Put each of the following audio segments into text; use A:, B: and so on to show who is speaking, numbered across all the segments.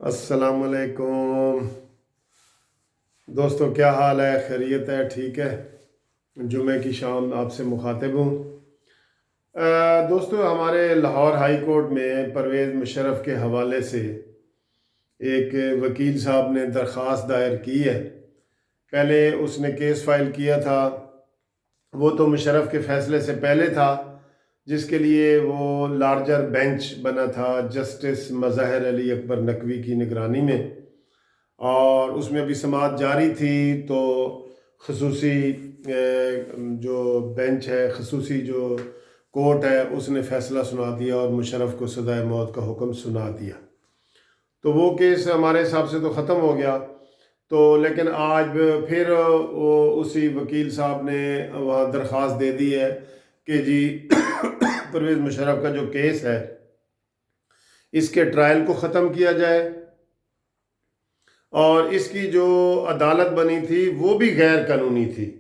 A: السلام علیکم دوستوں، کیا حال ہے؟ خیریت ہے؟ ٹھیک ہے؟ جمعے کی شام آپ سے مخاطب ہوں۔ دوستوں، ہمارے لاہور ہائی کورٹ میں پرویز مشرف کے حوالے سے ایک وکیل صاحب نے درخواست دائر کی ہے۔ پہلے اس نے کیس فائل کیا تھا، وہ تو مشرف کے فیصلے سے پہلے تھا، جس کے لیے وہ لارجر بینچ بنا تھا جسٹس مظاہر علی اکبر نقوی کی نگرانی میں، اور اس میں ابھی سماعت جاری تھی تو خصوصی جو بینچ ہے، خصوصی جو کورٹ ہے، اس نے فیصلہ سنا دیا اور مشرف کو سزائے موت کا حکم سنا دیا۔ تو وہ کیس ہمارے حساب سے تو ختم ہو گیا، تو لیکن آج پھر وہ اسی وکیل صاحب نے وہاں درخواست دے دی ہے کہ جی پرویز مشرف کا جو کیس ہے اس کے ٹرائل کو ختم کیا جائے، اور اس کی جو عدالت بنی تھی وہ بھی غیر قانونی تھی،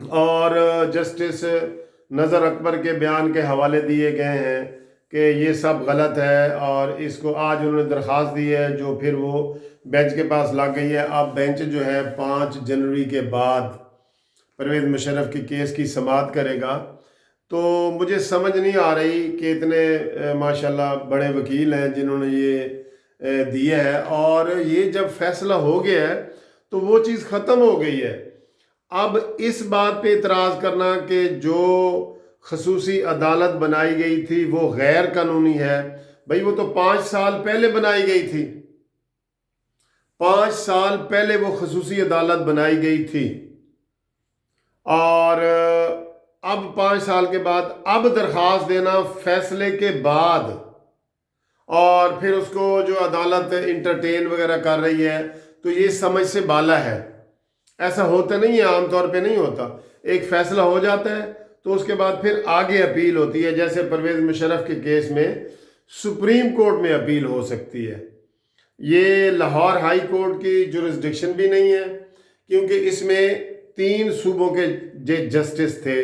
A: اور جسٹس نظر اکبر کے بیان کے حوالے دیے گئے ہیں کہ یہ سب غلط ہے، اور اس کو آج انہوں نے درخواست دی ہے جو پھر وہ بینچ کے پاس لگ گئی ہے۔ اب بینچ جو ہے 5 جنوری کے بعد پرویز مشرف کی کیس کی سماعت کرے گا۔ تو مجھے سمجھ نہیں آ رہی کہ اتنے ماشاءاللہ بڑے وکیل ہیں جنہوں نے یہ دیا ہے، اور یہ جب فیصلہ ہو گیا ہے تو وہ چیز ختم ہو گئی ہے۔ اب اس بات پہ اعتراض کرنا کہ جو خصوصی عدالت بنائی گئی تھی وہ غیر قانونی ہے، بھئی وہ تو 5 سال پہلے بنائی گئی تھی، 5 سال پہلے وہ خصوصی عدالت بنائی گئی تھی، اور اب 5 سال کے بعد اب درخواست دینا فیصلے کے بعد، اور پھر اس کو جو عدالت انٹرٹین وغیرہ کر رہی ہے، تو یہ سمجھ سے بالا ہے۔ ایسا ہوتا نہیں ہے، عام طور پہ نہیں ہوتا۔ ایک فیصلہ ہو جاتا ہے تو اس کے بعد پھر آگے اپیل ہوتی ہے، جیسے پرویز مشرف کے کیس میں سپریم کورٹ میں اپیل ہو سکتی ہے۔ یہ لاہور ہائی کورٹ کی جورسڈکشن بھی نہیں ہے، کیونکہ اس میں 3 صوبوں کے جسٹس تھے،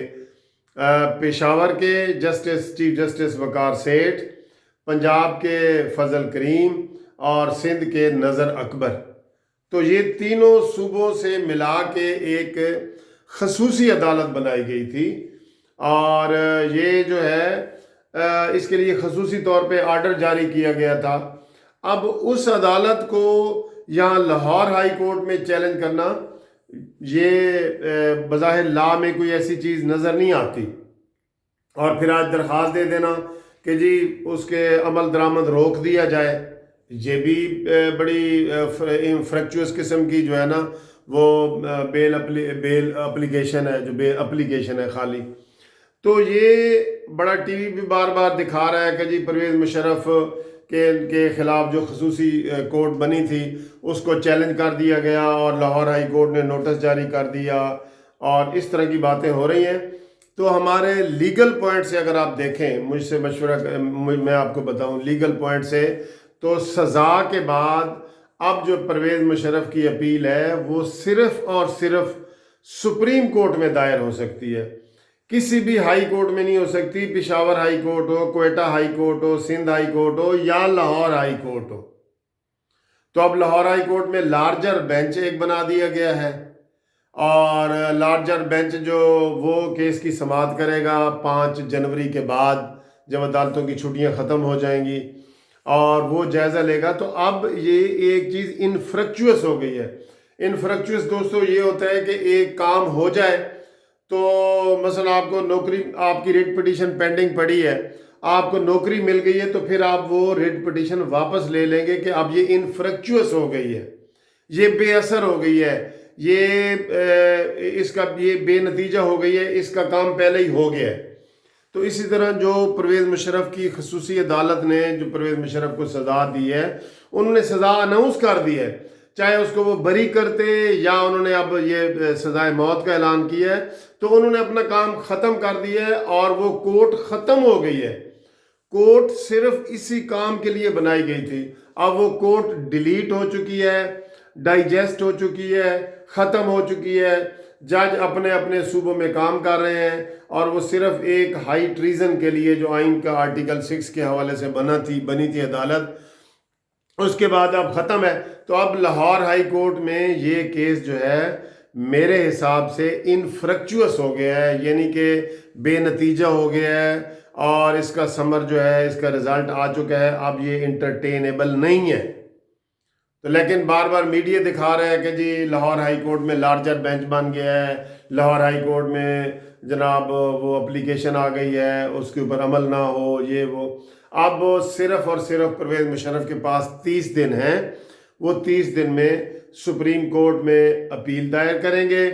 A: پشاور کے جسٹس چیف جسٹس وقار سیٹھ، پنجاب کے فضل کریم، اور سندھ کے نظر اکبر۔ تو یہ تینوں صوبوں سے ملا کے ایک خصوصی عدالت بنائی گئی تھی، اور یہ جو ہے اس کے لیے خصوصی طور پہ آرڈر جاری کیا گیا تھا۔ اب اس عدالت کو یہاں لاہور ہائی کورٹ میں چیلنج کرنا، یہ بظاہر لا میں کوئی ایسی چیز نظر نہیں آتی، اور پھر آج درخواست دے دینا کہ جی اس کے عمل درآمد روک دیا جائے، یہ بھی بڑی فریکچوئس قسم کی جو ہے نا وہ بیل اپلیکیشن ہے، جو بیل اپلیکیشن ہے خالی۔ تو یہ بڑا ٹی وی بھی بار بار دکھا رہا ہے کہ جی پرویز مشرف کے خلاف جو خصوصی کورٹ بنی تھی اس کو چیلنج کر دیا گیا، اور لاہور ہائی کورٹ نے نوٹس جاری کر دیا، اور اس طرح کی باتیں ہو رہی ہیں۔ تو ہمارے لیگل پوائنٹ سے اگر آپ دیکھیں، مجھ سے مشورہ میں آپ کو بتاؤں لیگل پوائنٹ سے، تو سزا کے بعد اب جو پرویز مشرف کی اپیل ہے وہ صرف اور صرف سپریم کورٹ میں دائر ہو سکتی ہے، کسی بھی ہائی کورٹ میں نہیں ہو سکتی۔ پشاور ہائی کورٹ ہو، کوئٹہ ہائی کورٹ ہو، سندھ ہائی کورٹ ہو، یا لاہور ہائی کورٹ ہو۔ تو اب لاہور ہائی کورٹ میں لارجر بینچ ایک بنا دیا گیا ہے، اور لارجر بینچ جو وہ کیس کی سماعت کرے گا 5 جنوری کے بعد، جب عدالتوں کی چھٹیاں ختم ہو جائیں گی، اور وہ جائزہ لے گا۔ تو اب یہ ایک چیز انفریکچوئس ہو گئی ہے۔ انفریکچوئس دوستو یہ ہوتا ہے کہ ایک کام ہو جائے، تو مثلا آپ کو نوکری، آپ کی ریٹ پٹیشن پینڈنگ پڑی ہے، آپ کو نوکری مل گئی ہے، تو پھر آپ وہ ریٹ پٹیشن واپس لے لیں گے کہ اب یہ انفریکچوئس ہو گئی ہے، یہ بے اثر ہو گئی ہے، اس کا یہ بے نتیجہ ہو گئی ہے، اس کا کام پہلے ہی ہو گیا ہے۔ تو اسی طرح جو پرویز مشرف کی خصوصی عدالت نے جو پرویز مشرف کو سزا دی ہے، انہوں نے سزا اناؤنس کر دی ہے، چاہے اس کو وہ بری کرتے یا انہوں نے اب یہ سزائے موت کا اعلان کیا ہے، تو انہوں نے اپنا کام ختم کر دیا ہے، اور وہ کورٹ ختم ہو گئی ہے۔ کورٹ صرف اسی کام کے لیے بنائی گئی تھی، اب وہ کورٹ ڈیلیٹ ہو چکی ہے، ڈائجسٹ ہو چکی ہے، ختم ہو چکی ہے۔ جج اپنے اپنے صوبوں میں کام کر رہے ہیں، اور وہ صرف ایک ہائی ٹریزن کے لیے جو آئین کا آرٹیکل 6 کے حوالے سے بنی تھی عدالت، اس کے بعد اب ختم ہے. تو اب لاہور ہائی کورٹ میں یہ کیس جو ہے میرے حساب سے انفریکچوس ہو گیا ہے، یعنی کہ بے نتیجہ ہو گیا ہے، اور اس کا ثمر جو ہے، اس کا رزلٹ آ چکا ہے. اب یہ انٹرٹینیبل نہیں ہے. تو لیکن بار بار میڈیا دکھا رہا ہے کہ جی لاہور ہائی کورٹ میں لارجر بینچ بن گیا ہے، لاہور ہائی کورٹ میں جناب وہ اپلیکیشن آ گئی ہے، اس کے اوپر عمل نہ ہو، یہ وہ. اب صرف اور صرف پرویز مشرف کے پاس 30 دن ہیں. وہ 30 دن میں سپریم کورٹ میں اپیل دائر کریں گے،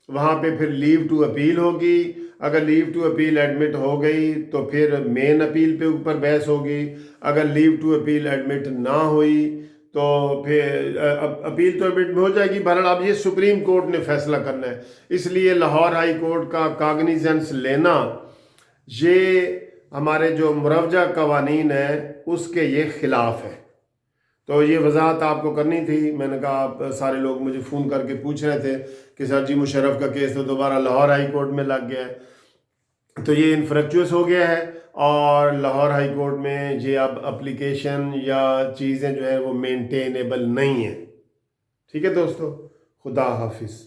A: وہاں پہ پھر لیو ٹو اپیل ہوگی. اگر لیو ٹو اپیل ایڈمٹ ہو گئی تو پھر مین اپیل پہ اوپر بحث ہوگی. اگر لیو ٹو اپیل ایڈمٹ نہ ہوئی تو پھر اپیل تو ایڈمٹ ہو جائے گی. بہرحال اب یہ سپریم کورٹ نے فیصلہ کرنا ہے. اس لیے لاہور ہائی کورٹ کا کاگنیزنس لینا یہ ہمارے جو مروجہ قوانین ہیں اس کے یہ خلاف ہے. تو یہ وضاحت آپ کو کرنی تھی. میں نے کہا آپ سارے لوگ مجھے فون کر کے پوچھ رہے تھے کہ سر جی مشرف کا کیس تو دوبارہ لاہور ہائی کورٹ میں لگ گیا ہے. تو یہ انفریکچوس ہو گیا ہے، اور لاہور ہائی کورٹ میں یہ اب اپلیکیشن یا چیزیں جو ہیں وہ مینٹینیبل نہیں ہیں. ٹھیک ہے دوستو، خدا حافظ.